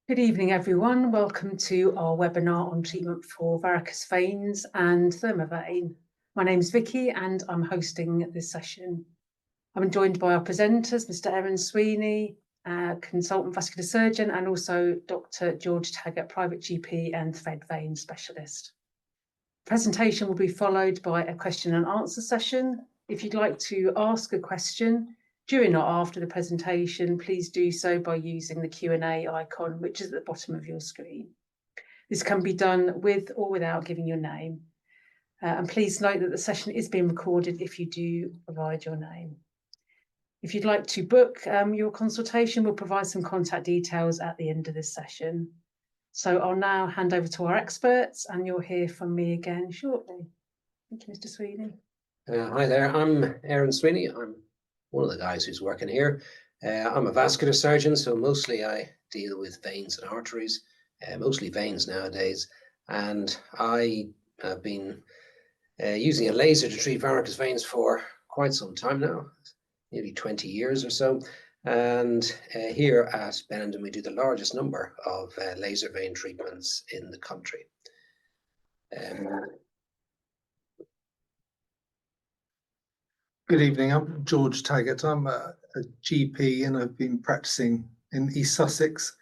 Good evening, everyone. Welcome to our webinar on treatment for varicose veins and ThermaVein. My name is Vicky and I'm hosting this session. I'm joined by our presenters, Mr. Aaron Sweeney, consultant vascular surgeon, and also Dr. George Taggart, private GP and thread vein specialist. The presentation will be followed by a question and answer session. If you'd like to ask a question during or after the presentation, please do so by using the Q&A icon, which is at the bottom of your screen. This can be done with or without giving your name. And please note that the session is being recorded if you do provide your name. If you'd like to book your consultation, we'll provide some contact details at the end of this session. So I'll now hand over to our experts and you'll hear from me again shortly. Thank you, Mr. Sweeney. Hi there, I'm Aaron Sweeney. I'm one of the guys who's working here. I'm a vascular surgeon, so mostly I deal with veins and arteries, mostly veins nowadays. And I have been using a laser to treat varicose veins for quite some time now, nearly 20 years or so. And here at Benenden, we do the largest number of laser vein treatments in the country. Good evening, I'm George Taggart. I'm a GP and I've been practicing in East Sussex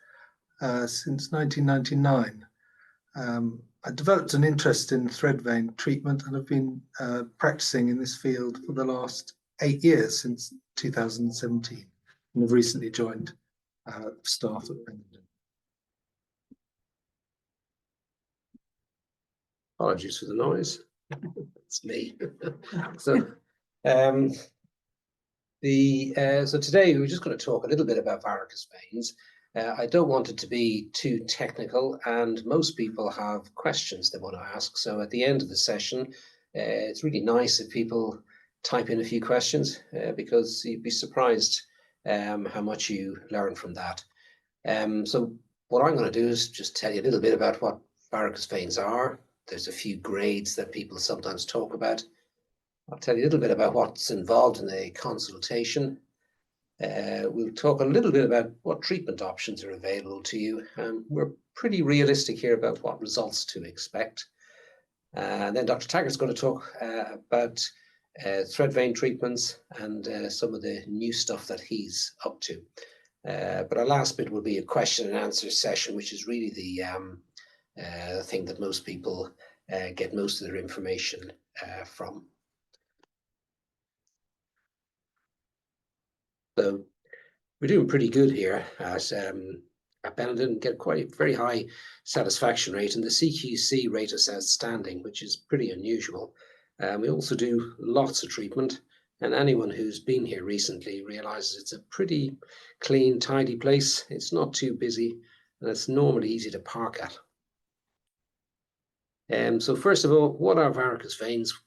since 1999. I developed an interest in thread vein treatment and I've been practicing in this field for the last 8 years, since 2017, and have recently joined staff at Benenden. Apologies for the noise. It's me. So today we're just going to talk a little bit about varicose veins. I don't want it to be too technical, and most people have questions they want to ask. So at the end of the session, it's really nice if people type in a few questions because you'd be surprised how much you learn from that. So what I'm going to do is just tell you a little bit about what varicose veins are. There's a few grades that people sometimes talk about. I'll tell you a little bit about what's involved in a consultation. We'll talk a little bit about what treatment options are available to you. We're pretty realistic here about what results to expect. And then Dr. Taggart's going to talk about thread vein treatments and some of the new stuff that he's up to. But our last bit will be a question and answer session, which is really the thing that most people get most of their information from. So we're doing pretty good here at Benenden, get quite a very high satisfaction rate, and the CQC rate us outstanding, which is pretty unusual. We also do lots of treatment, and anyone who's been here recently realizes it's a pretty clean, tidy place. It's not too busy, and it's normally easy to park at. So first of all, what are varicose veins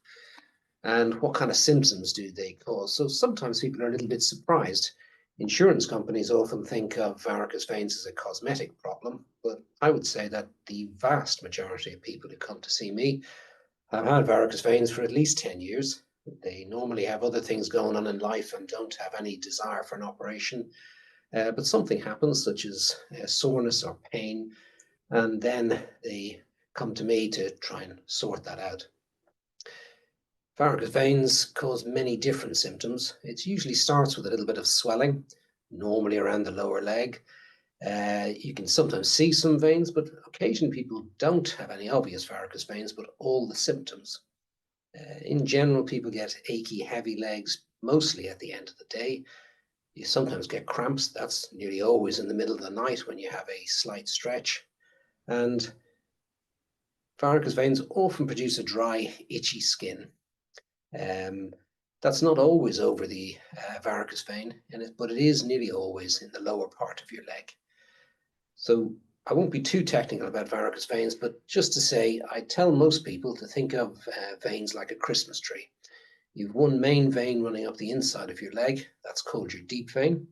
and what kind of symptoms do they cause? So sometimes people are a little bit surprised. Insurance companies often think of varicose veins as a cosmetic problem, but I would say that the vast majority of people who come to see me have had varicose veins for at least 10 years. They normally have other things going on in life and don't have any desire for an operation. But something happens, such as soreness or pain, and then they come to me to try and sort that out. Varicose veins cause many different symptoms. It usually starts with a little bit of swelling, normally around the lower leg. You can sometimes see some veins, but occasionally people don't have any obvious varicose veins, but all the symptoms. In general, people get achy, heavy legs, mostly at the end of the day. You sometimes get cramps. That's nearly always in the middle of the night when you have a slight stretch. And varicose veins often produce a dry, itchy skin. That's not always over the varicose vein, but it is nearly always in the lower part of your leg. So I won't be too technical about varicose veins, but just to say, I tell most people to think of veins like a Christmas tree. You've one main vein running up the inside of your leg, that's called your deep vein.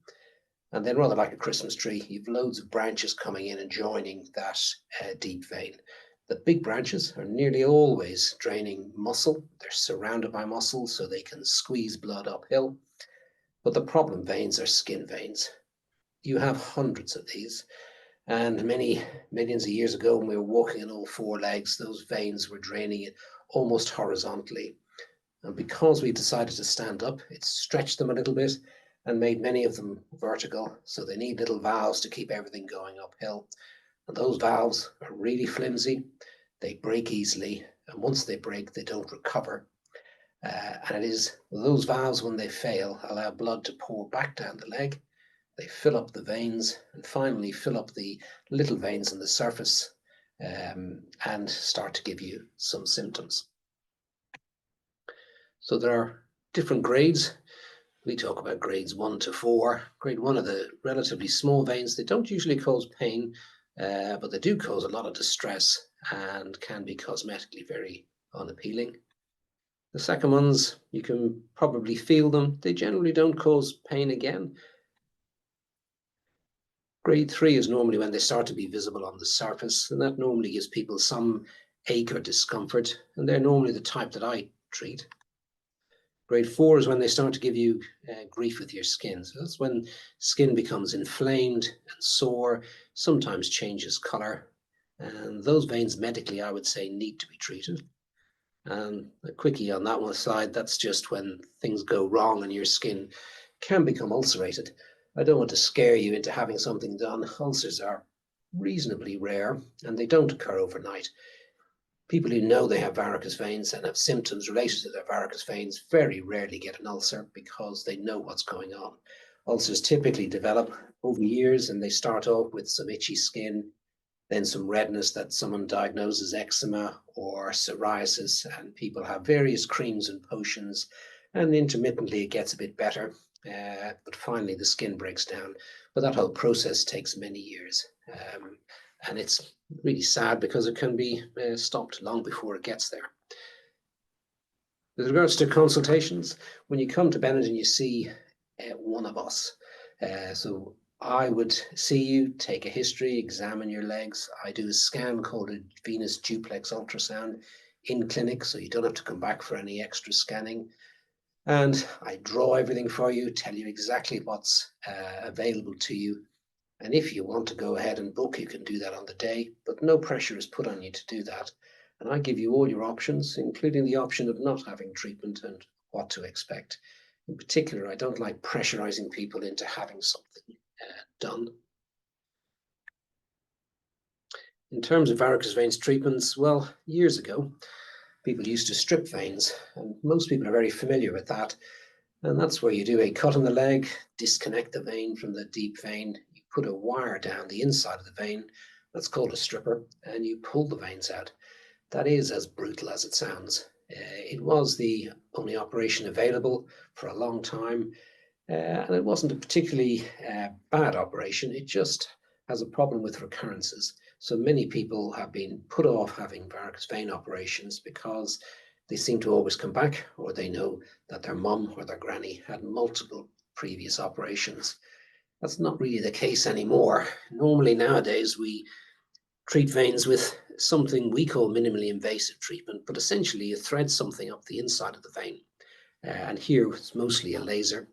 And then rather like a Christmas tree, you've loads of branches coming in and joining that deep vein. The big branches are nearly always draining muscle. They're surrounded by muscle, so they can squeeze blood uphill. But the problem veins are skin veins. You have hundreds of these. And many millions of years ago, when we were walking on all four legs, those veins were draining it almost horizontally. And because we decided to stand up, it stretched them a little bit and made many of them vertical. So they need little valves to keep everything going uphill. And those valves are really flimsy. They break easily. And once they break, they don't recover. And it is those valves, when they fail, allow blood to pour back down the leg. They fill up the veins and finally fill up the little veins on the surface and start to give you some symptoms. So there are different grades. We talk about grades 1 to 4. Grade 1 are the relatively small veins. They don't usually cause pain, but they do cause a lot of distress and can be cosmetically very unappealing. The second ones, you can probably feel them. They generally don't cause pain again. Grade 3 is normally when they start to be visible on the surface, and that normally gives people some ache or discomfort, and they're normally the type that I treat. Grade 4 is when they start to give you grief with your skin. So that's when skin becomes inflamed and sore, sometimes changes color, and those veins medically, I would say, need to be treated. And a quickie on that one side, that's just when things go wrong and your skin can become ulcerated. I don't want to scare you into having something done. Ulcers are reasonably rare and they don't occur overnight. People who know they have varicose veins and have symptoms related to their varicose veins very rarely get an ulcer because they know what's going on. Ulcers typically develop over years and they start off with some itchy skin, then some redness that someone diagnoses eczema or psoriasis, and people have various creams and potions, and intermittently it gets a bit better, but finally the skin breaks down. But that whole process takes many years, and it's really sad because it can be stopped long before it gets there. With regards to consultations, when you come to Benenden, you see one of us. So I would see you, take a history, examine your legs. I do a scan called a venous duplex ultrasound in clinic, so you don't have to come back for any extra scanning. And I draw everything for you, tell you exactly what's available to you. And if you want to go ahead and book, you can do that on the day, but no pressure is put on you to do that. And I give you all your options, including the option of not having treatment and what to expect. In particular, I don't like pressurizing people into having something done. In terms of varicose veins treatments, well, years ago, people used to strip veins, and most people are very familiar with that. And that's where you do a cut in the leg, disconnect the vein from the deep vein, you put a wire down the inside of the vein, that's called a stripper, and you pull the veins out. That is as brutal as it sounds. It was the only operation available for a long time, and it wasn't a particularly bad operation. It just has a problem with recurrences. So many people have been put off having varicose vein operations because they seem to always come back, or they know that their mum or their granny had multiple previous operations. That's not really the case anymore. Normally nowadays we treat veins with something we call minimally invasive treatment, but essentially you thread something up the inside of the vein. And here it's mostly a laser.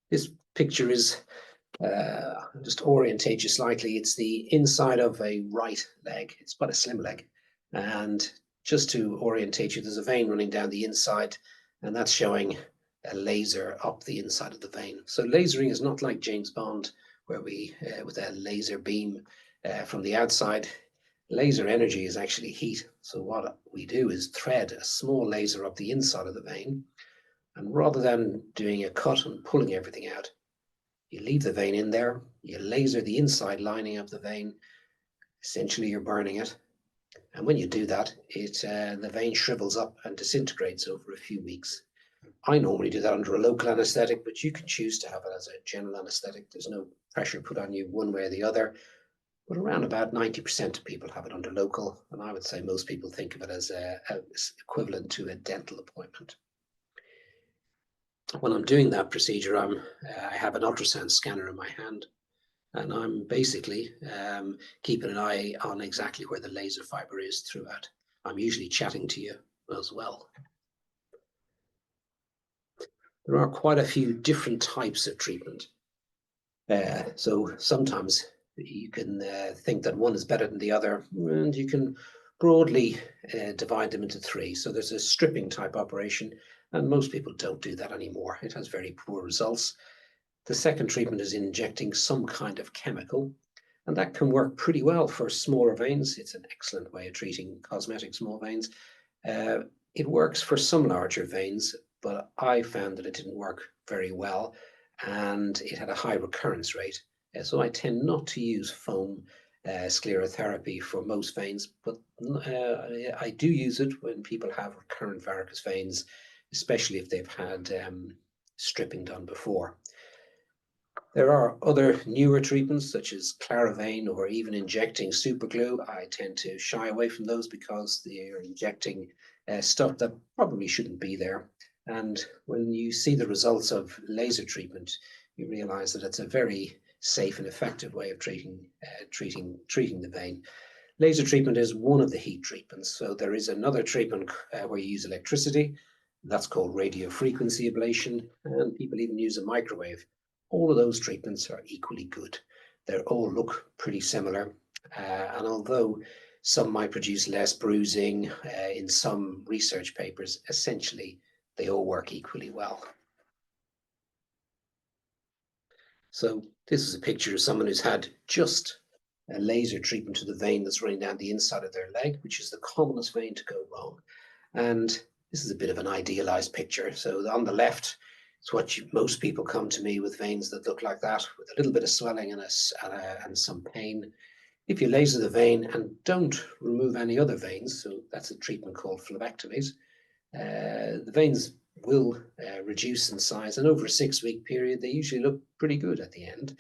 This picture is, just to orientate you slightly, it's the inside of a right leg. It's quite a slim leg. And just to orientate you, there's a vein running down the inside, and that's showing a laser up the inside of the vein. So lasering is not like James Bond, where we, with a laser beam from the outside. Laser energy is actually heat. So what we do is thread a small laser up the inside of the vein, and rather than doing a cut and pulling everything out, you leave the vein in there, you laser the inside lining of the vein, essentially you're burning it. And when you do that, the vein shrivels up and disintegrates over a few weeks. I normally do that under a local anesthetic, but you can choose to have it as a general anesthetic. There's no pressure put on you one way or the other. But around about 90% of people have it under local, and I would say most people think of it as equivalent to a dental appointment. When I'm doing that procedure, I have an ultrasound scanner in my hand, and I'm basically keeping an eye on exactly where the laser fiber is throughout. I'm usually chatting to you as well. There are quite a few different types of treatment. So sometimes you can think that one is better than the other, and you can broadly divide them into three. So there's a stripping type operation, and most people don't do that anymore. It has very poor results. The second treatment is injecting some kind of chemical, and that can work pretty well for smaller veins. It's an excellent way of treating cosmetic small veins. It works for some larger veins, but I found that it didn't work very well, and it had a high recurrence rate. So I tend not to use foam sclerotherapy for most veins, but I do use it when people have recurrent varicose veins, especially if they've had stripping done before. There are other newer treatments such as ThermaVein or even injecting superglue. I tend to shy away from those because they are injecting stuff that probably shouldn't be there. And when you see the results of laser treatment, you realize that it's a very safe and effective way of treating the vein. Laser treatment is one of the heat treatments. So there is another treatment where you use electricity. That's called radio frequency ablation, and people even use a microwave. All of those treatments are equally good. They all look pretty similar. And although some might produce less bruising in some research papers, essentially they all work equally well. So this is a picture of someone who's had just a laser treatment to the vein that's running down the inside of their leg, which is the commonest vein to go wrong. And this is a bit of an idealized picture. So on the left, it's what most people come to me with veins that look like that, with a little bit of swelling and some pain. If you laser the vein and don't remove any other veins, so that's a treatment called phlebectomies, the veins will reduce in size, and over a 6-week period, they usually look pretty good at the end.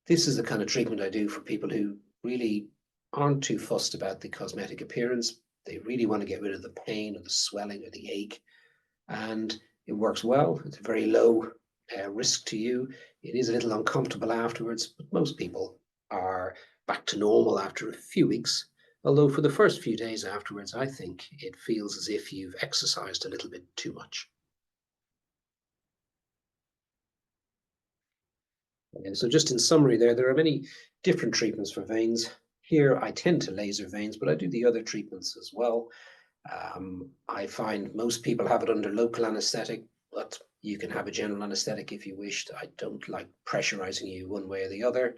This is the kind of treatment I do for people who really aren't too fussed about the cosmetic appearance. They really want to get rid of the pain or the swelling or the ache, and it works well. It's a very low risk to you. It is a little uncomfortable afterwards, but most people are back to normal after a few weeks. Although for the first few days afterwards, I think it feels as if you've exercised a little bit too much. And so just in summary there are many different treatments for veins. Here I tend to laser veins, but I do the other treatments as well. I find most people have it under local anesthetic, but you can have a general anesthetic if you wished. I don't like pressurizing you one way or the other.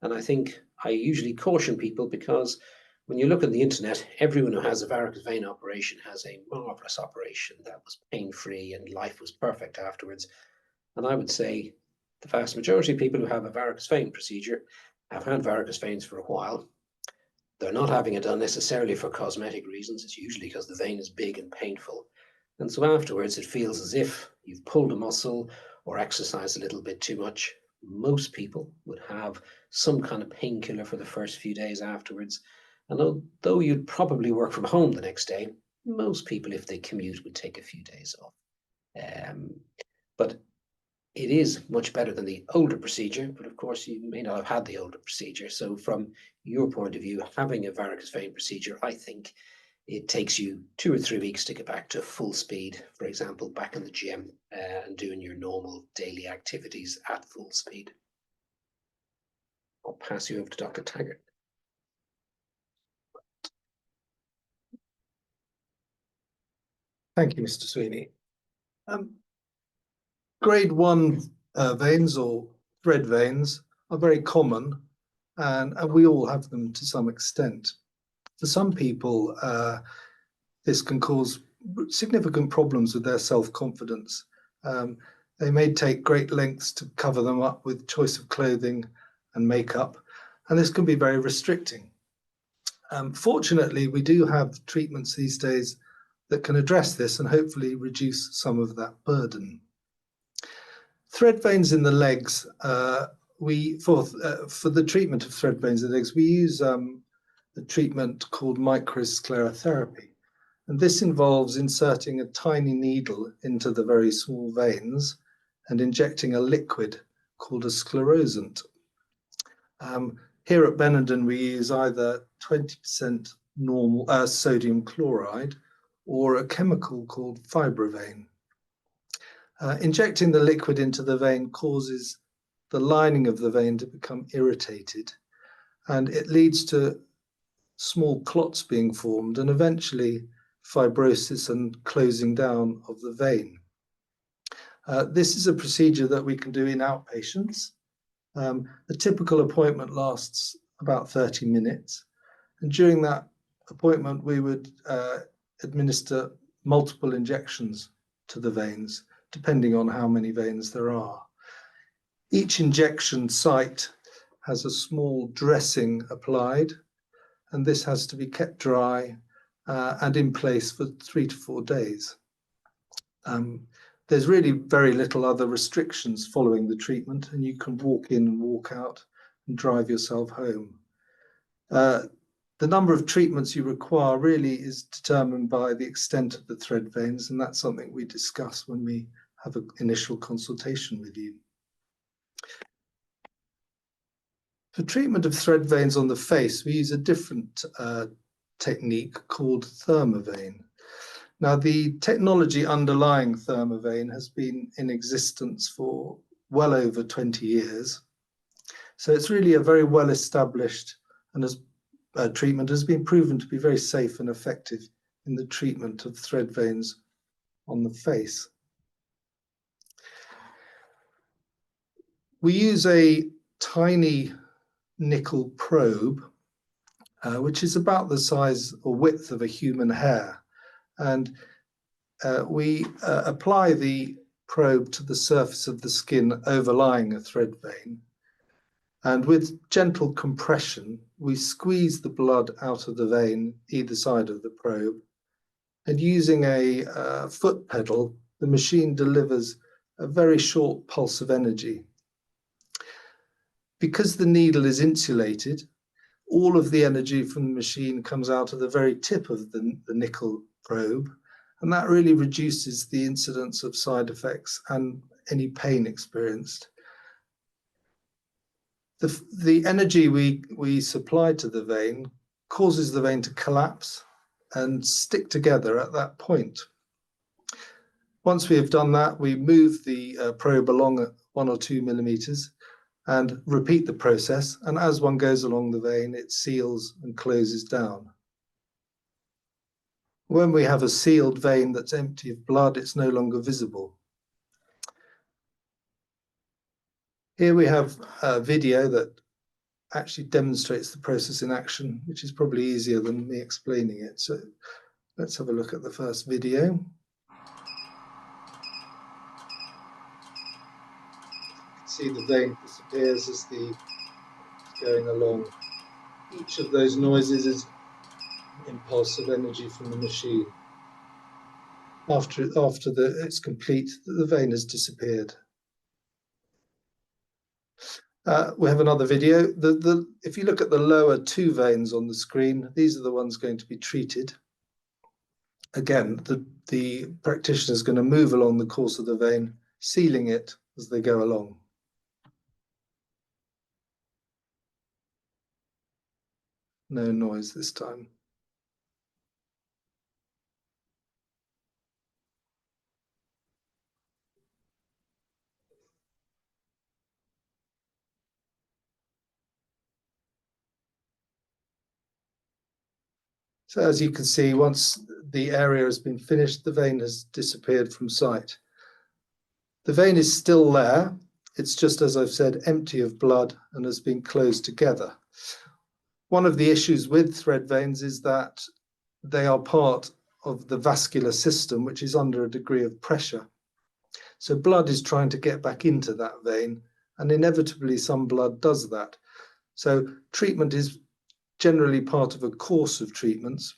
And I think I usually caution people because when you look at the internet, everyone who has a varicose vein operation has a marvelous operation that was pain-free and life was perfect afterwards. And I would say the vast majority of people who have a varicose vein procedure have had varicose veins for a while. They're not having it done necessarily for cosmetic reasons. It's usually because the vein is big and painful. And so afterwards, it feels as if you've pulled a muscle or exercised a little bit too much. Most people would have some kind of painkiller for the first few days afterwards. And although you'd probably work from home the next day, most people, if they commute, would take a few days off. But it is much better than the older procedure, but of course you may not have had the older procedure. So from your point of view, having a varicose vein procedure, I think it takes you 2 or 3 weeks to get back to full speed, for example, back in the gym and doing your normal daily activities at full speed. I'll pass you over to Dr. Taggart. Thank you, Mr. Sweeney. Grade 1 veins or thread veins are very common, and we all have them to some extent. For some people, this can cause significant problems with their self-confidence. They may take great lengths to cover them up with choice of clothing and makeup, and this can be very restricting. Fortunately, we do have treatments these days that can address this and hopefully reduce some of that burden. Thread veins in the legs, for the treatment of thread veins in the legs, we use a treatment called microsclerotherapy. And this involves inserting a tiny needle into the very small veins and injecting a liquid called a sclerosant. Here at Benenden, we use either 20% normal sodium chloride or a chemical called FibroVein. Injecting the liquid into the vein causes the lining of the vein to become irritated, and it leads to small clots being formed and eventually fibrosis and closing down of the vein. This is a procedure that we can do in outpatients. A typical appointment lasts about 30 minutes. And during that appointment, we would administer multiple injections to the veins, depending on how many veins there are. Each injection site has a small dressing applied, and this has to be kept dry and in place for 3 to 4 days. There's really very little other restrictions following the treatment, and you can walk in and walk out and drive yourself home. The number of treatments you require really is determined by the extent of the thread veins, and that's something we discuss when we have an initial consultation with you. For treatment of thread veins on the face, we use a different technique called ThermaVein. Now, the technology underlying ThermaVein has been in existence for well over 20 years. So it's really a very well-established and treatment has been proven to be very safe and effective in the treatment of thread veins on the face. We use a tiny nickel probe, which is about the size or width of a human hair. And we apply the probe to the surface of the skin overlying a thread vein. And with gentle compression, we squeeze the blood out of the vein either side of the probe. And using a foot pedal, the machine delivers a very short pulse of energy. Because the needle is insulated, all of the energy from the machine comes out of the very tip of the nickel probe, and that really reduces the incidence of side effects and any pain experienced. The energy we supply to the vein causes the vein to collapse and stick together at that point. Once we have done that, we move the probe along at 1 or 2 millimeters and repeat the process. And as one goes along the vein, it seals and closes down. When we have a sealed vein that's empty of blood, it's no longer visible. Here we have a video that actually demonstrates the process in action, which is probably easier than me explaining it. So let's have a look at the first video. See the vein disappears as it's going along. Each of those noises is an impulse of energy from the machine. After it's complete, the vein has disappeared. We have another video. If you look at the lower 2 veins on the screen, these are the ones going to be treated. Again, the practitioner is going to move along the course of the vein, sealing it as they go along. No noise this time. So as you can see, once the area has been finished, the vein has disappeared from sight. The vein is still there. It's just, as I've said, empty of blood and has been closed together. One of the issues with thread veins is that they are part of the vascular system, which is under a degree of pressure. So blood is trying to get back into that vein, and inevitably some blood does that. So treatment is generally part of a course of treatments.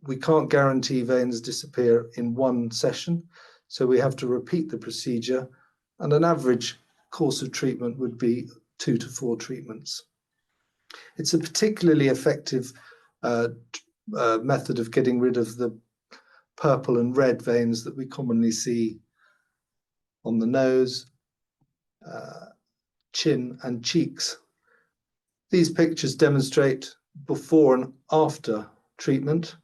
We can't guarantee veins disappear in one session, so we have to repeat the procedure, and an average course of treatment would be 2 to 4 treatments. It's a particularly effective method of getting rid of the purple and red veins that we commonly see on the nose, chin and cheeks. These pictures demonstrate before and after treatment.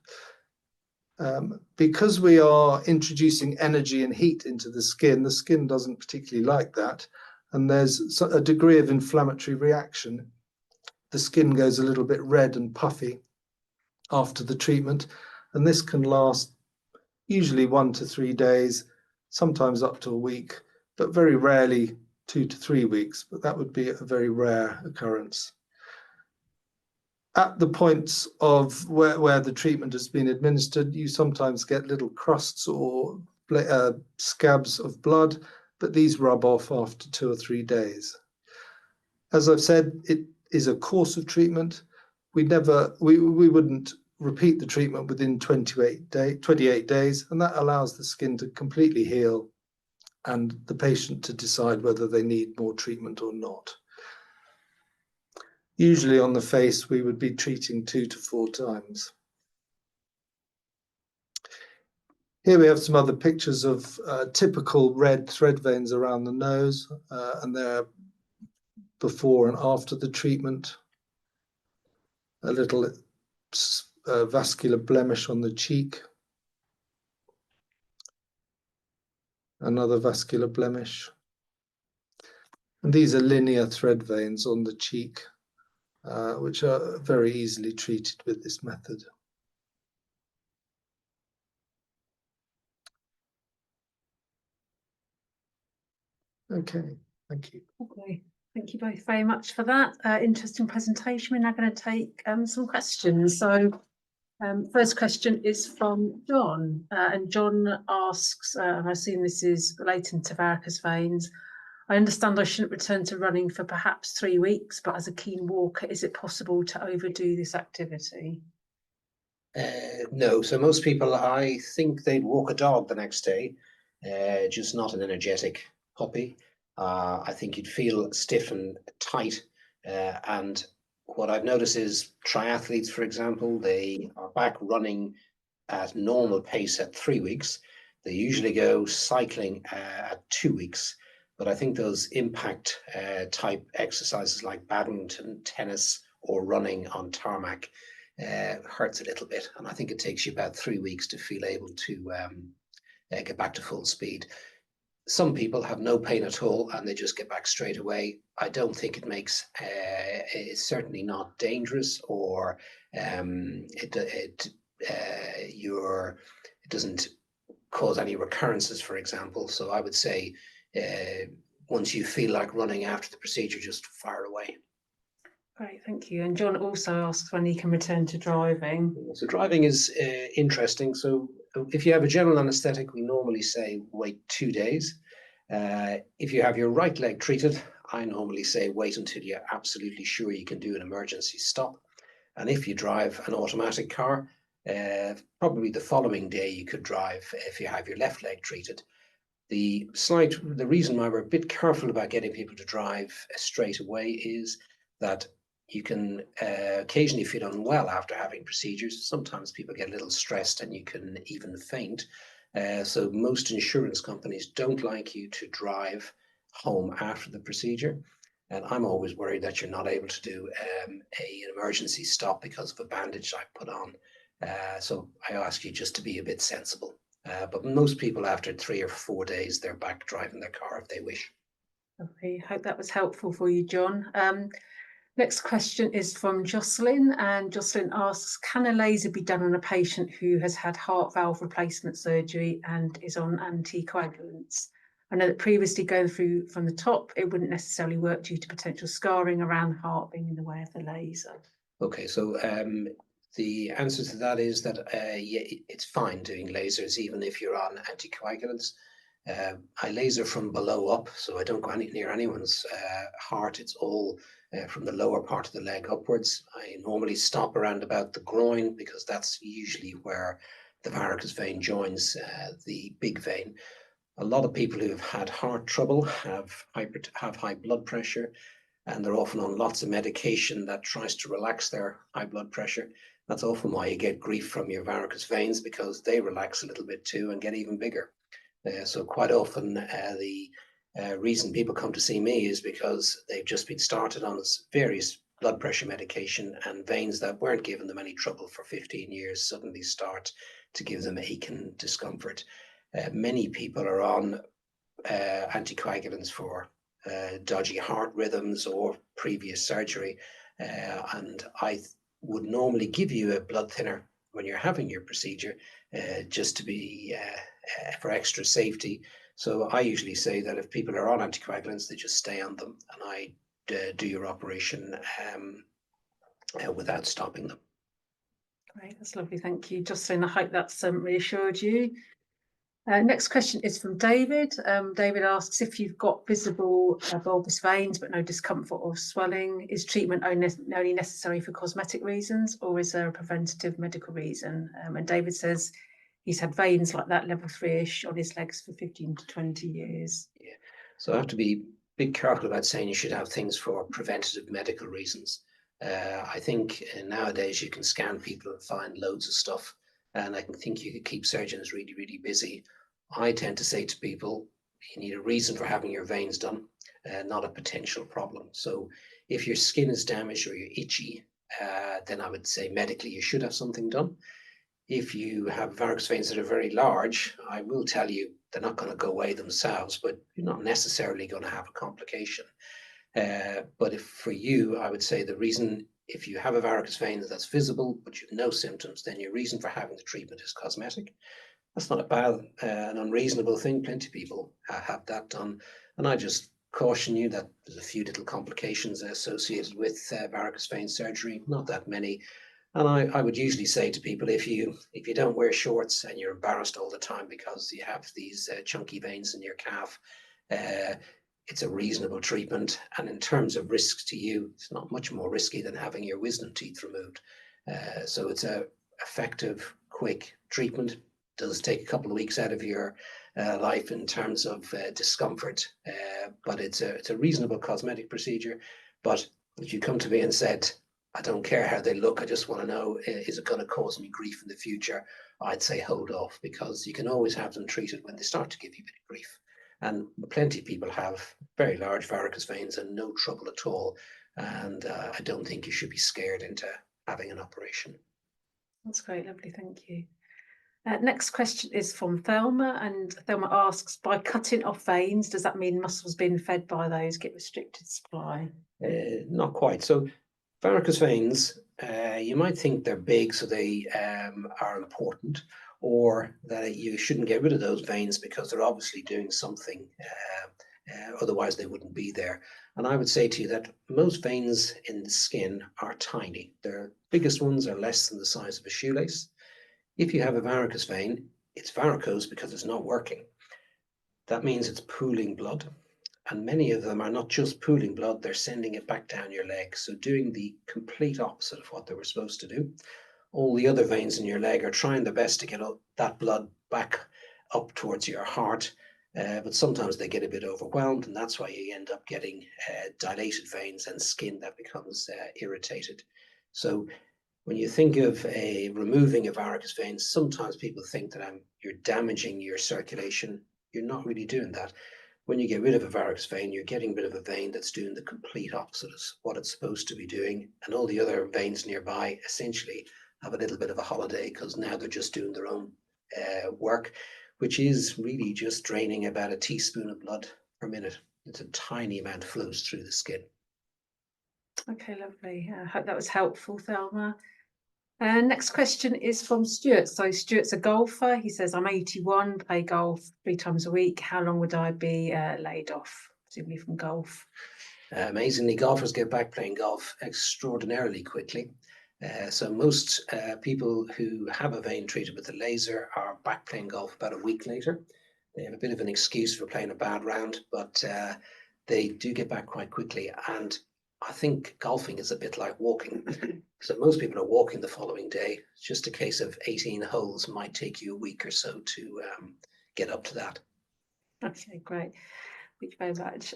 Because we are introducing energy and heat into the skin doesn't particularly like that. and there's a degree of inflammatory reaction. The skin goes a little bit red and puffy after the treatment, and this can last usually 1 to 3 days, sometimes up to a week, but very rarely 2 to 3 weeks, but that would be a very rare occurrence. At the points of where the treatment has been administered, you sometimes get little crusts or scabs of blood, but these rub off after 2 or 3 days. As I've said, it is a course of treatment. We wouldn't repeat the treatment within 28 days, and that allows the skin to completely heal and the patient to decide whether they need more treatment or not. Usually on the face, we would be treating 2 to 4 times. Here we have some other pictures of typical red thread veins around the nose, and they're before and after the treatment. A little vascular blemish on the cheek. Another vascular blemish. And these are linear thread veins on the cheek, which are very easily treated with this method. Okay, thank you. Okay, thank you both very much for that interesting presentation. We're now going to take some questions. So first question is from John, and John asks, and I assume this is relating to varicose veins. I understand I shouldn't return to running for perhaps 3 weeks, but as a keen walker, is it possible to overdo this activity? No, so most people, I think they'd walk a dog the next day, just not an energetic puppy. I think you'd feel stiff and tight, and what I've noticed is triathletes, for example, they are back running at normal pace at 3 weeks. They usually go cycling at 2 weeks. But I think those impact type exercises like badminton, tennis, or running on tarmac hurts a little bit. And I think it takes you about 3 weeks to feel able to get back to full speed. Some people have no pain at all and they just get back straight away. I don't think it makes, it's certainly not dangerous, or it doesn't cause any recurrences, for example. So I would say once you feel like running after the procedure, just fire away. Great, thank you. And John also asks when he can return to driving. So driving is interesting. So if you have a general anaesthetic, we normally say wait 2 days. If you have your right leg treated, I normally say wait until you're absolutely sure you can do an emergency stop. And if you drive an automatic car, probably the following day you could drive if you have your left leg treated. The reason why we're a bit careful about getting people to drive straight away is that you can occasionally feel unwell after having procedures. Sometimes people get a little stressed and you can even faint. So most insurance companies don't like you to drive home after the procedure. And I'm always worried that you're not able to do an emergency stop because of a bandage I put on. So I ask you just to be a bit sensible. But most people after 3 or 4 days, they're back driving their car if they wish. Okay, hope that was helpful for you, John. Next question is from Jocelyn, and Jocelyn asks, can a laser be done on a patient who has had heart valve replacement surgery and is on anticoagulants? I know that previously going through from the top, it wouldn't necessarily work due to potential scarring around the heart being in the way of the laser. Okay, so the answer to that is that yeah, it's fine doing lasers even if you're on anticoagulants. I laser from below up, so I don't go near anyone's heart. It's all from the lower part of the leg upwards. I normally stop around about the groin because that's usually where the varicose vein joins the big vein. A lot of people who have had heart trouble have high blood pressure, and they're often on lots of medication that tries to relax their high blood pressure. That's often why you get grief from your varicose veins, because they relax a little bit too and get even bigger. So quite often the reason people come to see me is because they've just been started on various blood pressure medication, and veins that weren't giving them any trouble for 15 years suddenly start to give them aching discomfort. Many people are on anticoagulants for dodgy heart rhythms or previous surgery. And I would normally give you a blood thinner when you're having your procedure, just to be for extra safety. So I usually say that if people are on anticoagulants, they just stay on them, and I do your operation without stopping them. Great, that's lovely, thank you. Jocelyn, I hope that's reassured you. Next question is from David. David asks, if you've got visible bulbous veins but no discomfort or swelling, is treatment only necessary for cosmetic reasons, or is there a preventative medical reason? And David says he's had veins like that, level 3-ish, on his legs for 15 to 20 years. Yeah, so I have to be big careful about saying you should have things for preventative medical reasons. I think nowadays you can scan people and find loads of stuff, and I think you could keep surgeons really, really busy. I tend to say to people, you need a reason for having your veins done, not a potential problem. So if your skin is damaged or you're itchy, then I would say medically you should have something done. If you have varicose veins that are very large, I will tell you they're not going to go away themselves, but you're not necessarily going to have a complication. But if for you, I would say the reason, if you have a varicose vein that's visible, but you have no symptoms, then your reason for having the treatment is cosmetic. That's not a bad, an unreasonable thing. Plenty of people have that done. And I just caution you that there's a few little complications associated with varicose vein surgery, not that many. And I would usually say to people, if you don't wear shorts and you're embarrassed all the time because you have these chunky veins in your calf, it's a reasonable treatment. And in terms of risks to you, it's not much more risky than having your wisdom teeth removed. So it's a effective, quick treatment. It does take a couple of weeks out of your life in terms of discomfort, but it's a reasonable cosmetic procedure. But if you come to me and said, I don't care how they look, I just want to know, is it going to cause me grief in the future? I'd say hold off, because you can always have them treated when they start to give you a bit of grief. And plenty of people have very large varicose veins and no trouble at all. And I don't think you should be scared into having an operation. That's great, lovely, thank you. Next question is from Thelma, and Thelma asks, by cutting off veins, does that mean muscles being fed by those get restricted supply? Not quite. So varicose veins, you might think they're big, so they are important, or that you shouldn't get rid of those veins because they're obviously doing something, otherwise they wouldn't be there. And I would say to you that most veins in the skin are tiny. Their biggest ones are less than the size of a shoelace. If you have a varicose vein, it's varicose because it's not working. That means it's pooling blood. And many of them are not just pooling blood, they're sending it back down your leg. So doing the complete opposite of what they were supposed to do. All the other veins in your leg are trying their best to get that blood back up towards your heart. But sometimes they get a bit overwhelmed, and that's why you end up getting dilated veins and skin that becomes irritated. So when you think of removing a varicose vein, sometimes people think that you're damaging your circulation. You're not really doing that. When you get rid of a varicose vein, you're getting rid of a vein that's doing the complete opposite of what it's supposed to be doing. And all the other veins nearby essentially have a little bit of a holiday, because now they're just doing their own work, which is really just draining about a teaspoon of blood per minute. It's a tiny amount flows through the skin. Okay, lovely. I hope that was helpful, Thelma. Next question is from Stuart. So Stuart's a golfer. He says, I'm 81, play golf 3 times a week. How long would I be laid off, presumably from golf? Amazingly, golfers get back playing golf extraordinarily quickly. So most people who have a vein treated with a laser are back playing golf about a week later. They have a bit of an excuse for playing a bad round, but they do get back quite quickly. And I think golfing is a bit like walking. So most people are walking the following day. It's just a case of 18 holes might take you a week or so to get up to that. Okay, great. Thank you very much.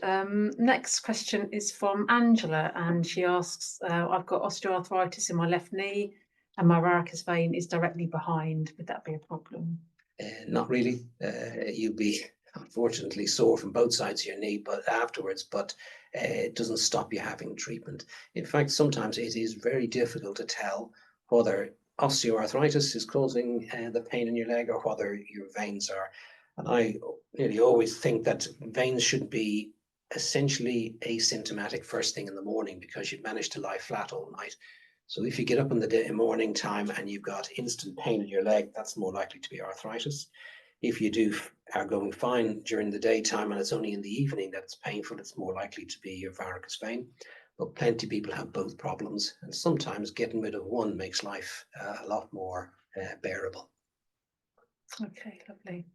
Next question is from Angela, and she asks, I've got osteoarthritis in my left knee and my varicose vein is directly behind. Would that be a problem? Not really. You'll be unfortunately sore from both sides of your knee, but afterwards, but it doesn't stop you having treatment. In fact, sometimes it is very difficult to tell whether osteoarthritis is causing the pain in your leg or whether your veins are. And I really always think that veins should be essentially asymptomatic first thing in the morning because you've managed to lie flat all night. So if you get up in the morning time and you've got instant pain in your leg, that's more likely to be arthritis. If you are going fine during the daytime and it's only in the evening that it's painful, it's more likely to be your varicose vein. But plenty of people have both problems, and sometimes getting rid of one makes life a lot more bearable. Okay, lovely.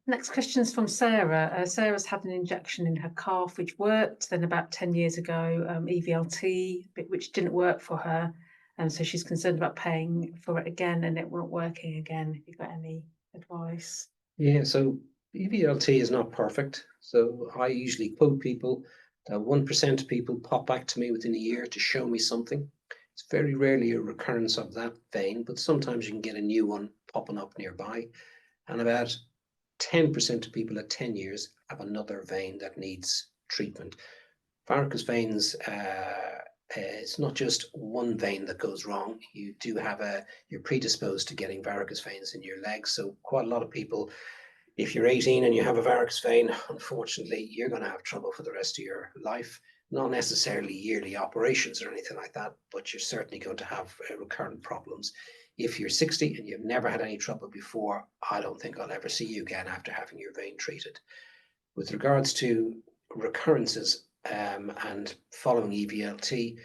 Next question is from Sarah. Sarah's had an injection in her calf which worked, then about 10 years ago, EVLT, which didn't work for her. And so she's concerned about paying for it again and it wasn't working again. Have you got any advice? Yeah, so EVLT is not perfect. So I usually quote people that 1% of people pop back to me within a year to show me something. It's very rarely a recurrence of that vein, but sometimes you can get a new one popping up nearby. And about 10% of people at 10 years have another vein that needs treatment. Varicose veins, it's not just one vein that goes wrong. You do have you're predisposed to getting varicose veins in your legs. So quite a lot of people, if you're 18 and you have a varicose vein, unfortunately, you're going to have trouble for the rest of your life. Not necessarily yearly operations or anything like that, but you're certainly going to have recurrent problems. If you're 60 and you've never had any trouble before, I don't think I'll ever see you again after having your vein treated. With regards to recurrences and following EVLT,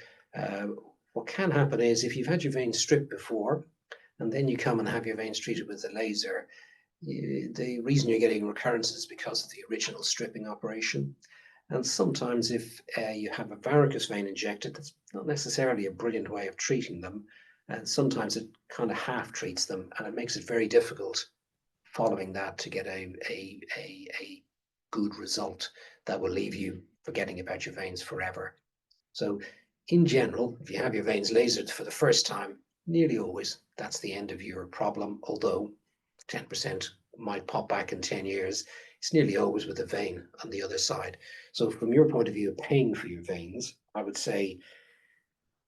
what can happen is if you've had your veins stripped before and then you come and have your veins treated with the laser, the reason you're getting recurrences is because of the original stripping operation. And sometimes if you have a varicose vein injected, that's not necessarily a brilliant way of treating them. And sometimes it kind of half treats them, and it makes it very difficult following that to get a good result that will leave you forgetting about your veins forever. So in general, if you have your veins lasered for the first time, nearly always that's the end of your problem, although 10% might pop back in 10 years. It's nearly always with a vein on the other side. So from your point of view of paying for your veins, I would say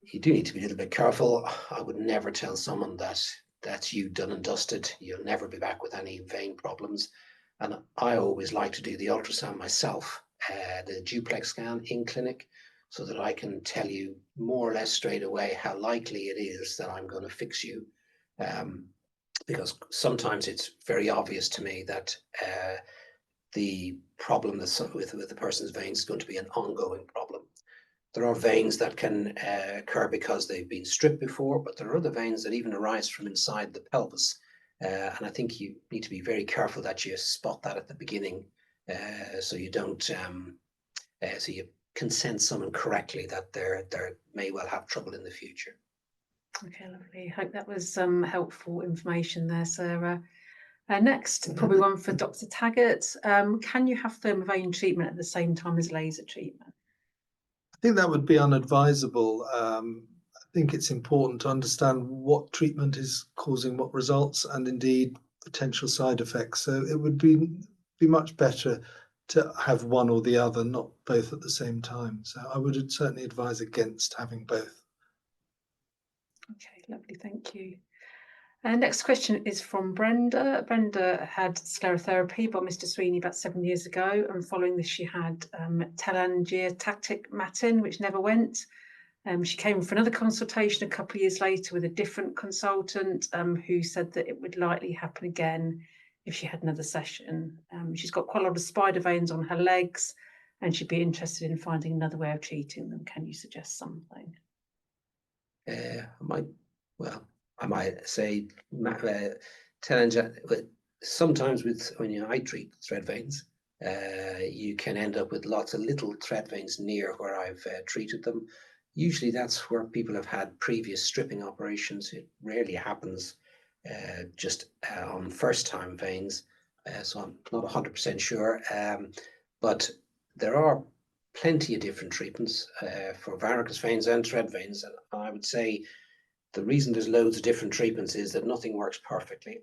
you do need to be a little bit careful. I would never tell someone that that's you done and dusted. You'll never be back with any vein problems. And I always like to do the ultrasound myself, the duplex scan in clinic, so that I can tell you more or less straight away how likely it is that I'm going to fix you. Because sometimes it's very obvious to me that the problem that's with the person's veins is going to be an ongoing problem. There are veins that can occur because they've been stripped before, but there are other veins that even arise from inside the pelvis. And I think you need to be very careful that you spot that at the beginning, so you don't, so you can sense someone correctly that they may well have trouble in the future. Okay, lovely. Hope that was some helpful information there, Sarah. Next, probably one for Dr. Taggart. Can you have ThermaVein treatment at the same time as laser treatment? I think that would be unadvisable. I think it's important to understand what treatment is causing what results and indeed potential side effects. So it would be much better to have one or the other, not both at the same time. So I would certainly advise against having both. Okay, lovely, thank you. Next question is from Brenda. Brenda had sclerotherapy by Mr. Sweeney about 7 years ago, and following this she had telangiectatic which never went. She came for another consultation a couple of years later with a different consultant who said that it would likely happen again if she had another session. She's got quite a lot of spider veins on her legs and she'd be interested in finding another way of treating them. Can you suggest something? I might say sometimes when I treat thread veins, you can end up with lots of little thread veins near where I've treated them. Usually that's where people have had previous stripping operations. It rarely happens just on first-time veins, so I'm not 100% sure. But there are plenty of different treatments for varicose veins and thread veins, and I would say the reason there's loads of different treatments is that nothing works perfectly.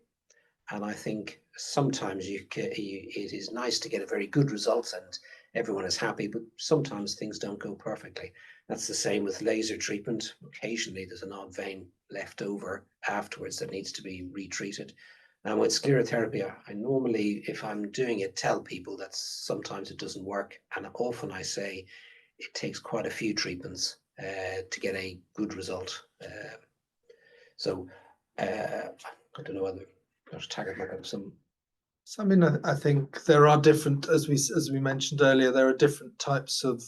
And I think sometimes it is nice to get a very good result and everyone is happy, but sometimes things don't go perfectly. That's the same with laser treatment. Occasionally there's an odd vein left over afterwards that needs to be retreated. And with sclerotherapy, I normally, if I'm doing it, tell people that sometimes it doesn't work. And often I say it takes quite a few treatments to get a good result. So I don't know whether Dr. Taggart might have some. So I mean, I think there are different, as we mentioned earlier, there are different types of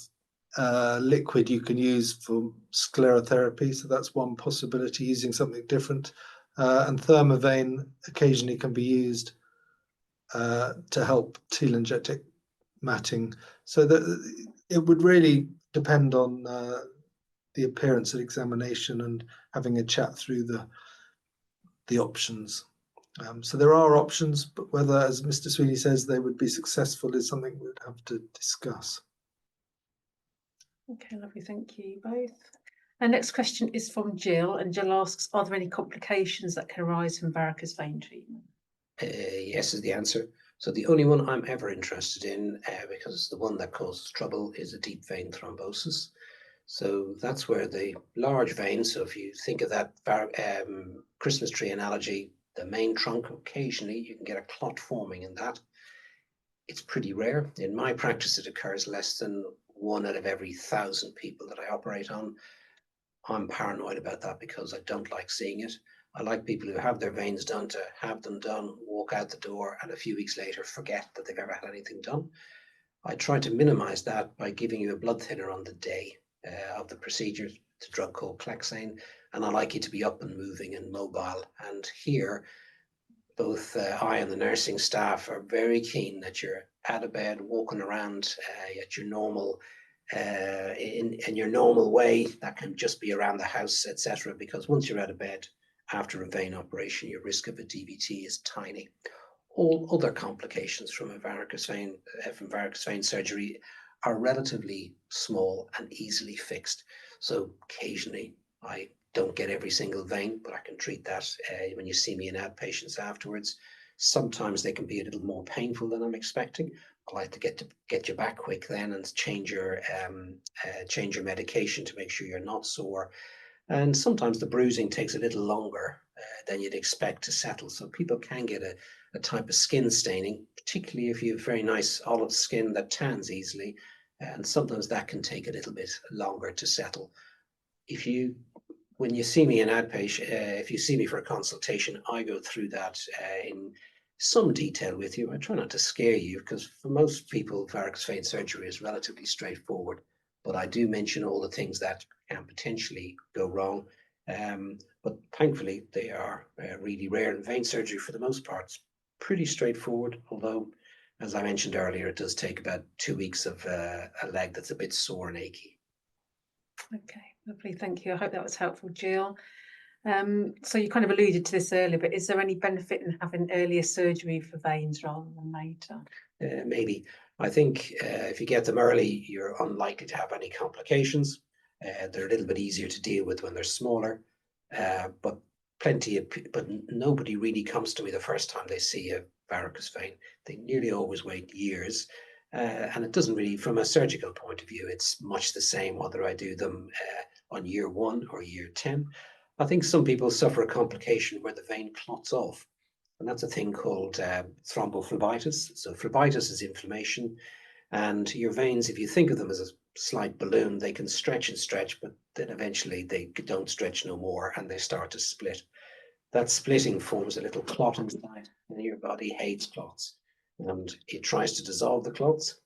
liquid you can use for sclerotherapy. So that's one possibility, using something different. And ThermaVein occasionally can be used to help telangiectatic matting. So that it would really depend on the appearance at examination and having a chat through the options. So there are options, but whether, as Mr. Sweeney says, they would be successful is something we'd have to discuss. Okay, lovely, thank you both. Our next question is from Jill, and Jill asks, are there any complications that can arise from varicose vein treatment? Yes is the answer. So the only one I'm ever interested in, because it's the one that causes trouble, is a deep vein thrombosis. So that's where the large vein, so if you think of that Christmas tree analogy, the main trunk, occasionally you can get a clot forming in that. It's pretty rare. In my practice, it occurs less than 1 out of every 1,000 people that I operate on. I'm paranoid about that because I don't like seeing it. I like people who have their veins done to have them done, walk out the door, and a few weeks later forget that they've ever had anything done. I try to minimize that by giving you a blood thinner on the day of the procedure. It's a drug called Clexane, and I like you to be up and moving and mobile. And here, both I and the nursing staff are very keen that you're out of bed, walking around at your normal, in your normal way. That can just be around the house, etc. Because once you're out of bed after a vein operation, your risk of a DVT is tiny. All other complications from a varicose vein surgery are relatively small and easily fixed. So occasionally, I don't get every single vein, but I can treat that when you see me in outpatients afterwards. Sometimes they can be a little more painful than I'm expecting. I like to get you back quick then and change your medication to make sure you're not sore. And sometimes the bruising takes a little longer than you'd expect to settle. So people can get a type of skin staining, particularly if you have very nice olive skin that tans easily. And sometimes that can take a little bit longer to settle. When you see me in outpatient, if you see me for a consultation, I go through that in some detail with you. I try not to scare you because for most people, varicose vein surgery is relatively straightforward. But I do mention all the things that can potentially go wrong. But thankfully, they are really rare. And vein surgery, for the most part, is pretty straightforward. Although, as I mentioned earlier, it does take about 2 weeks of a leg that's a bit sore and achy. Okay, lovely, thank you. I hope that was helpful, Jill. So you kind of alluded to this earlier, but is there any benefit in having earlier surgery for veins rather than later? Maybe. I think if you get them early, you're unlikely to have any complications. They're a little bit easier to deal with when they're smaller, but nobody really comes to me the first time they see a varicose vein. They nearly always wait years. And it doesn't really, from a surgical point of view, it's much the same whether I do them on year 1 or year 10. I think some people suffer a complication where the vein clots off, and that's a thing called thrombophlebitis. So phlebitis is inflammation, and your veins, if you think of them as a slight balloon, they can stretch and stretch, but then eventually they don't stretch no more and they start to split. That splitting forms a little clot inside, and your body hates clots. And it tries to dissolve the clots,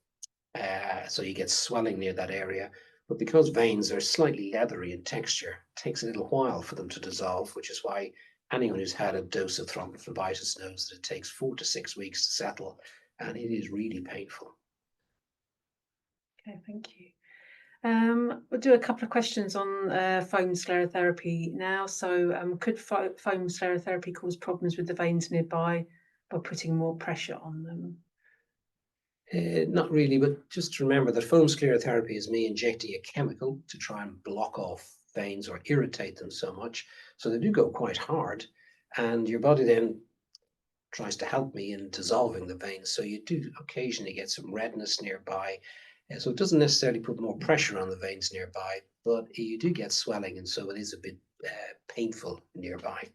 so you get swelling near that area. But because veins are slightly leathery in texture, it takes a little while for them to dissolve, which is why anyone who's had a dose of thrombophlebitis knows that it takes 4 to 6 weeks to settle, and it is really painful. Okay, thank you. We'll do a couple of questions on foam sclerotherapy now. So could foam sclerotherapy cause problems with the veins nearby by putting more pressure on them? Not really, but just remember that foam sclerotherapy is me injecting a chemical to try and block off veins or irritate them so much. So they do go quite hard, and your body then tries to help me in dissolving the veins. So you do occasionally get some redness nearby. So it doesn't necessarily put more pressure on the veins nearby, but you do get swelling, and so it is a bit painful nearby.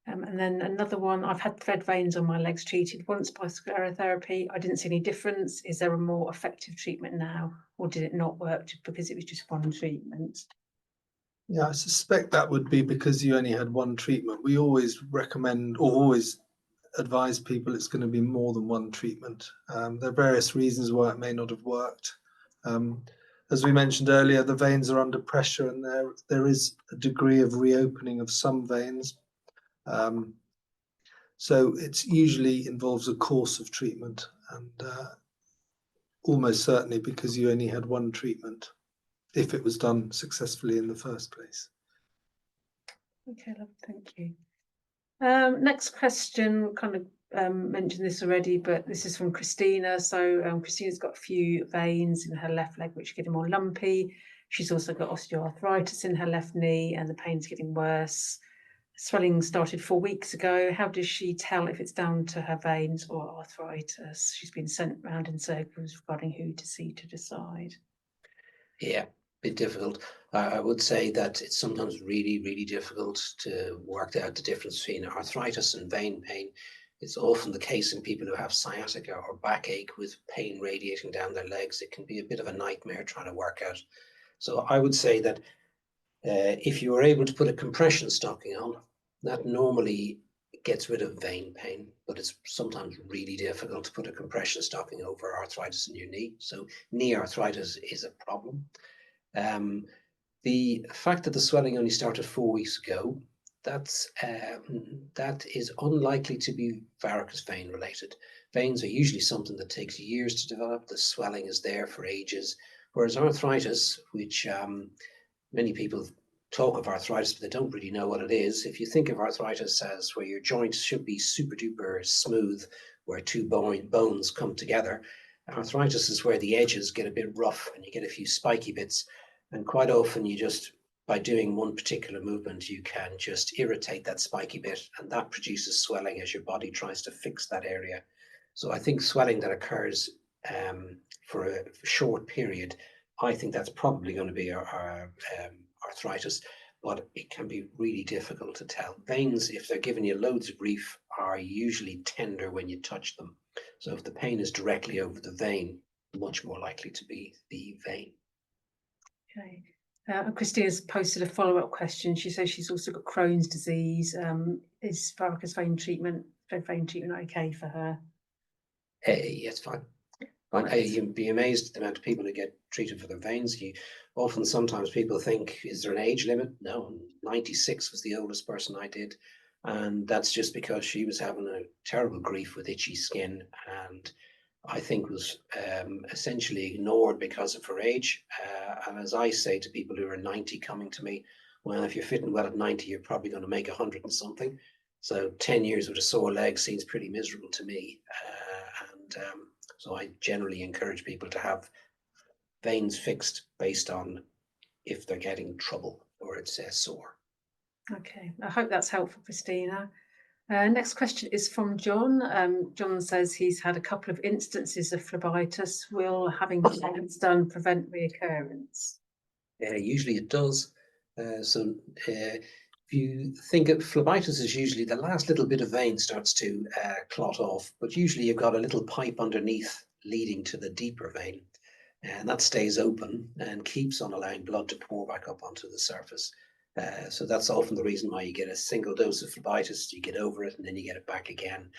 And then another one, I've had thread veins on my legs treated once by sclerotherapy. I didn't see any difference. Is there a more effective treatment now, or did it not work because it was just one treatment? Yeah, I suspect that would be because you only had one treatment. We always recommend or always advise people it's going to be more than one treatment. There are various reasons why it may not have worked. As we mentioned earlier, the veins are under pressure and there is a degree of reopening of some veins. So it usually involves a course of treatment, and almost certainly because you only had one treatment, if it was done successfully in the first place. Okay, thank you. Next question, kind of mentioned this already, but this is from Christina. So Christina's got a few veins in her left leg which are getting more lumpy. She's also got osteoarthritis in her left knee and the pain's getting worse. Swelling started 4 weeks ago. How does she tell if it's down to her veins or arthritis? She's been sent round in circles regarding who to see to decide. Yeah, bit difficult. I would say that it's sometimes really, really difficult to work out the difference between arthritis and vein pain. It's often the case in people who have sciatica or backache with pain radiating down their legs. It can be a bit of a nightmare trying to work out. So I would say that if you were able to put a compression stocking on, that normally gets rid of vein pain, but it's sometimes really difficult to put a compression stocking over arthritis in your knee. So knee arthritis is a problem. The fact that the swelling only started 4 weeks ago, that is unlikely to be varicose vein related. Veins are usually something that takes years to develop. The swelling is there for ages, whereas arthritis, which many people talk of arthritis, but they don't really know what it is. If you think of arthritis as where your joints should be super duper smooth, where two bones come together, arthritis is where the edges get a bit rough and you get a few spiky bits. And quite often you just, by doing one particular movement, you can just irritate that spiky bit, and that produces swelling as your body tries to fix that area. So I think swelling that occurs for a short period, I think that's probably going to be our arthritis, but it can be really difficult to tell. Veins, if they're giving you loads of grief, are usually tender when you touch them. So if the pain is directly over the vein, much more likely to be the vein. Okay. Christina's posted a follow-up question. She says she's also got Crohn's disease. Is varicose vein treatment okay for her? Yes, fine. You'd be amazed at the amount of people who get treated for their veins. Sometimes people think, is there an age limit? No, 96 was the oldest person I did. And that's just because she was having a terrible grief with itchy skin, and I think was essentially ignored because of her age. And as I say to people who are 90 coming to me, well, if you're fitting well at 90, you're probably going to make 100 and something. So 10 years with a sore leg seems pretty miserable to me. So I generally encourage people to have veins fixed based on if they're getting trouble or it's sore. Okay, I hope that's helpful, Christina. Next question is from John. John says he's had a couple of instances of phlebitis. Will having treatments done prevent reoccurrence? Usually it does. If you think of phlebitis is usually the last little bit of vein starts to clot off, but usually you've got a little pipe underneath leading to the deeper vein, and that stays open and keeps on allowing blood to pour back up onto the surface. So that's often the reason why you get a single dose of phlebitis, you get over it and then you get it back again.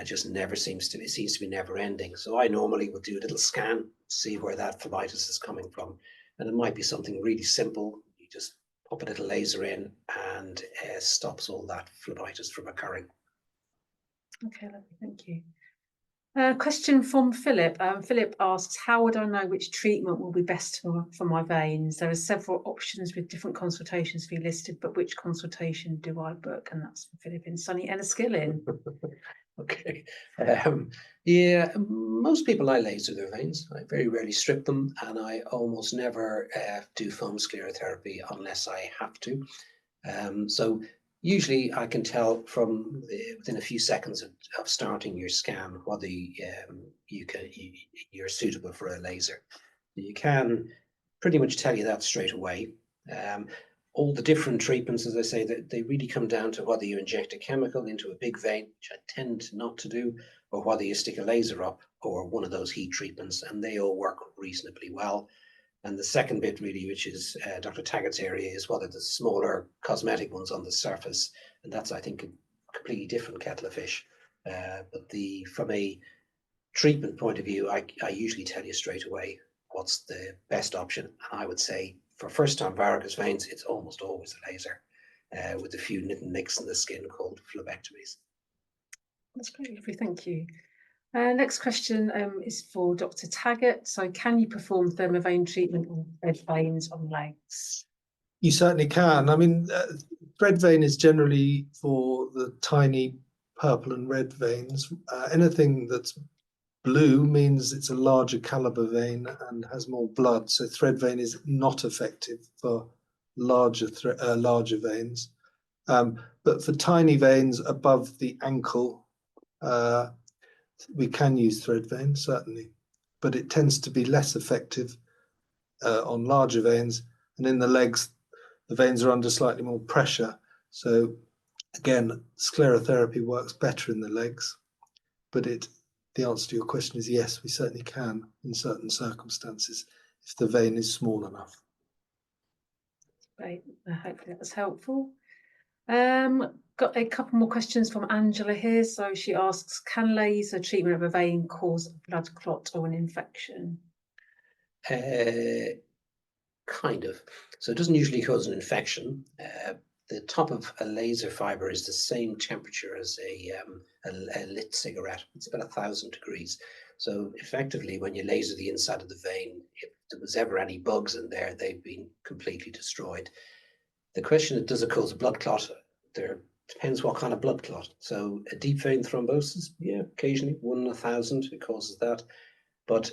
Just never seems to be never ending. So I normally would do a little scan, see where that phlebitis is coming from. And it might be something really simple. You just pop a little laser in and stops all that phlebitis from occurring. Okay, lovely, thank you. Question from Philip. Philip asks, how would I know which treatment will be best for my veins? There are several options with different consultations fee listed, but which consultation do I book? And that's from Philip in sunny Enniskillen. Okay. Yeah, most people I laser their veins. I very rarely strip them, and I almost never do foam sclerotherapy unless I have to. So usually I can tell from within a few seconds of starting your scan whether you're suitable for a laser. You can pretty much tell you that straight away. all the different treatments, as I say, that they really come down to whether you inject a chemical into a big vein, which I tend not to do, or whether you stick a laser up or one of those heat treatments, and they all work reasonably well. And the second bit really, which is Dr. Taggart's area, is whether the smaller cosmetic ones on the surface, and that's, I think, a completely different kettle of fish. But from a treatment point of view, I usually tell you straight away what's the best option. And I would say for first-time varicose veins, it's almost always a laser, with a few nit and nicks in the skin called phlebectomies. That's great, lovely, thank you. Next question is for Dr. Taggart. So can you perform ThermaVein treatment on red veins on legs? You certainly can. I mean, thread vein is generally for the tiny purple and red veins. Anything that's blue means it's a larger caliber vein and has more blood. So thread vein is not effective for larger veins. But for tiny veins above the ankle, we can use thread vein, certainly. But it tends to be less effective on larger veins. And in the legs, the veins are under slightly more pressure. So again, sclerotherapy works better in the legs. But the answer to your question is yes, we certainly can in certain circumstances if the vein is small enough. Great, hopefully that was helpful. Got a couple more questions from Angela here. So she asks, can laser treatment of a vein cause a blood clot or an infection? Kind of. So it doesn't usually cause an infection. The top of a laser fiber is the same temperature as a lit cigarette. It's about 1,000 degrees. So effectively, when you laser the inside of the vein, if there was ever any bugs in there, they've been completely destroyed. The question is, does it cause a blood clot? There depends what kind of blood clot. So a deep vein thrombosis, yeah, occasionally 1 in 1,000, it causes that. But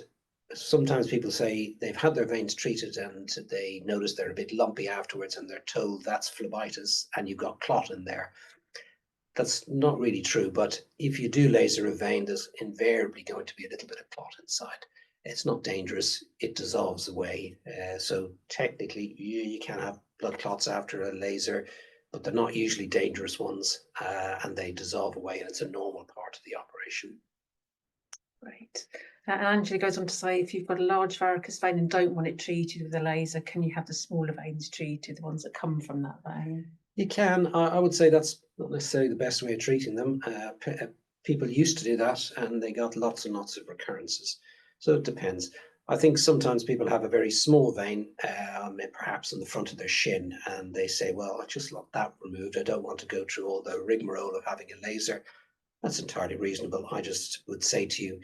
sometimes people say they've had their veins treated and they notice they're a bit lumpy afterwards and they're told that's phlebitis and you've got clot in there. That's not really true, but if you do laser a vein, there's invariably going to be a little bit of clot inside. It's not dangerous, it dissolves away. So technically you can have blood clots after a laser, but they're not usually dangerous ones, and they dissolve away and it's a normal part of the operation. Great. And Angela goes on to say, if you've got a large varicose vein and don't want it treated with a laser, can you have the smaller veins treated, the ones that come from that vein? You can. I would say that's not necessarily the best way of treating them. People used to do that and they got lots and lots of recurrences. So it depends. I think sometimes people have a very small vein, perhaps on the front of their shin, and they say, well, I just want that removed. I don't want to go through all the rigmarole of having a laser. That's entirely reasonable. I just would say to you,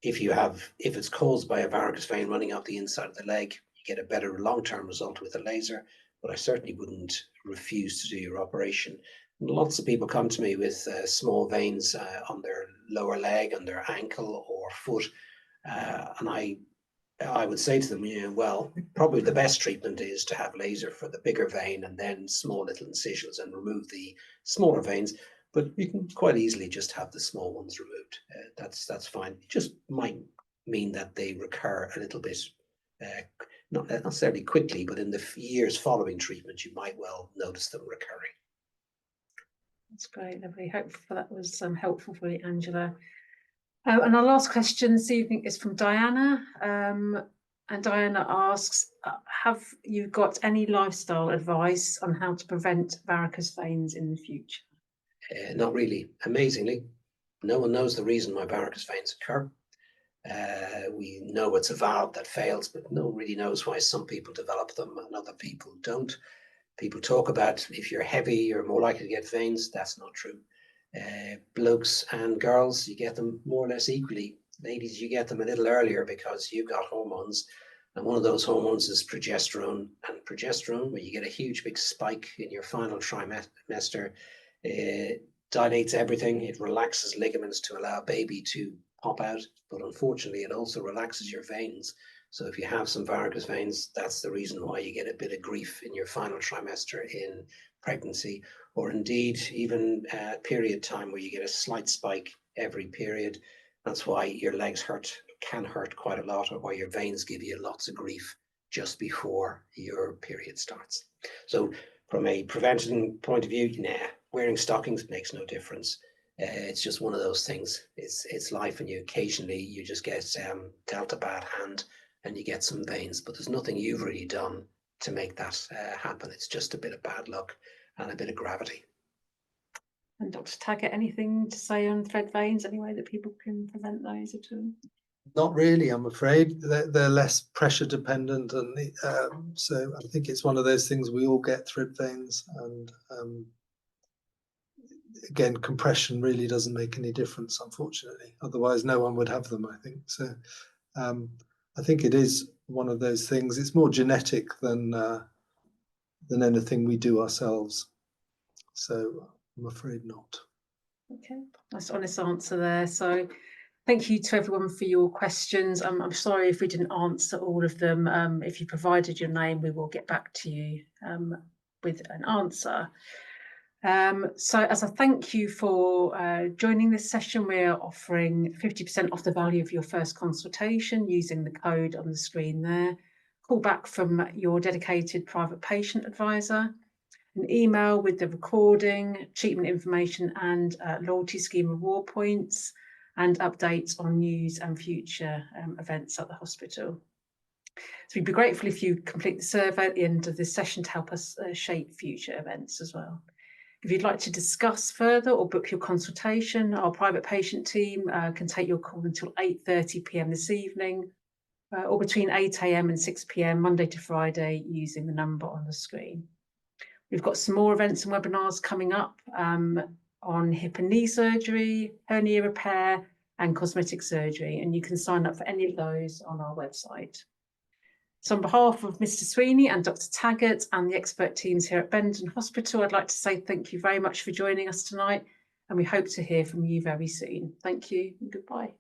if it's caused by a varicose vein running up the inside of the leg, you get a better long-term result with a laser, but I certainly wouldn't refuse to do your operation. And lots of people come to me with small veins on their lower leg, on their ankle or foot, and I would say to them, yeah, well, probably the best treatment is to have laser for the bigger vein and then small little incisions and remove the smaller veins. But you can quite easily just have the small ones removed. That's fine. It just might mean that they recur a little bit, not necessarily quickly, but in the years following treatment, you might well notice them recurring. That's great, lovely. Hopefully that was helpful for you, Angela. And our last question this evening is from Diana. And Diana asks, have you got any lifestyle advice on how to prevent varicose veins in the future? Not really. Amazingly, no one knows the reason why varicose veins occur. We know it's a valve that fails, but no one really knows why some people develop them and other people don't. People talk about if you're heavy, you're more likely to get veins. That's not true. Blokes and girls, you get them more or less equally. Ladies, you get them a little earlier because you've got hormones. And one of those hormones is progesterone. And progesterone, when you get a huge big spike in your final trimester, dilates everything. It relaxes ligaments to allow baby to pop out, but unfortunately it also relaxes your veins. So if you have some varicose veins, that's the reason why you get a bit of grief in your final trimester in pregnancy, or indeed even period time where you get a slight spike every period. That's why your legs can hurt quite a lot, or why your veins give you lots of grief just before your period starts. So from a prevention point of view, wearing stockings makes no difference. It's just one of those things. It's life, and occasionally you just get dealt a bad hand and you get some veins, but there's nothing you've really done to make that happen. It's just a bit of bad luck and a bit of gravity. And Dr. Taggart, anything to say on thread veins? Any way that people can prevent those at all? Not really, I'm afraid. They're less pressure dependent, and so I think it's one of those things. We all get thread veins, and again, compression really doesn't make any difference, unfortunately. Otherwise, no one would have them, I think. So I think it is one of those things. It's more genetic than anything we do ourselves. So I'm afraid not. Okay, nice honest answer there. So thank you to everyone for your questions. I'm sorry if we didn't answer all of them. If you provided your name, we will get back to you with an answer. So as a thank you for joining this session, we're offering 50% off the value of your first consultation using the code on the screen there. Call back from your dedicated private patient advisor. An email with the recording, treatment information and loyalty scheme reward points, and updates on news and future events at the hospital. So we'd be grateful if you complete the survey at the end of this session to help us shape future events as well. If you'd like to discuss further or book your consultation, our private patient team can take your call until 8:30 p.m. this evening, or between 8 a.m. and 6 p.m. Monday to Friday using the number on the screen. We've got some more events and webinars coming up on hip and knee surgery, hernia repair, and cosmetic surgery, and you can sign up for any of those on our website. So on behalf of Mr. Sweeney and Dr. Taggart and the expert teams here at Benenden Hospital, I'd like to say thank you very much for joining us tonight, and we hope to hear from you very soon. Thank you and goodbye.